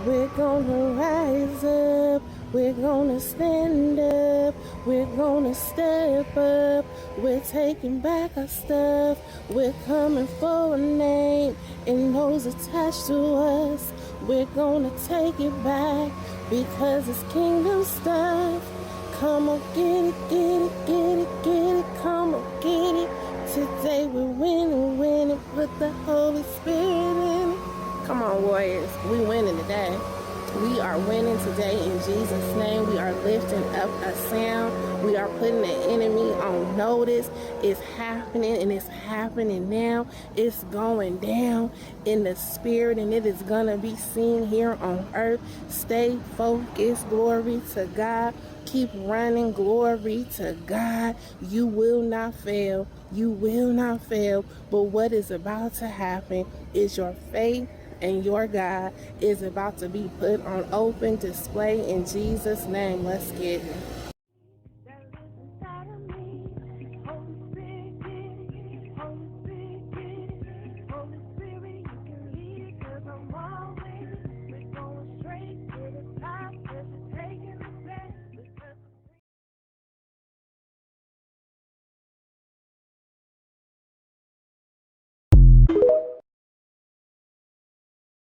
We're gonna rise up, we're gonna stand up, we're gonna step up, we're taking back our stuff, we're coming for a name and those attached to us. We're gonna take it back because it's kingdom stuff. Come on, get it, get it, get it, get it, come on, get it. Today we're winning, winning, put the Holy Spirit in it. Come on, warriors, we winning today. We are winning today in Jesus' name. We are lifting up a sound. We are putting the enemy on notice. It's happening and it's happening now. It's going down in the spirit and it is going to be seen here on earth. Stay focused. Glory to God. Keep running. Glory to God. You will not fail. You will not fail. But what is about to happen is your faith and your God is about to be put on open display in Jesus' name. Let's get it.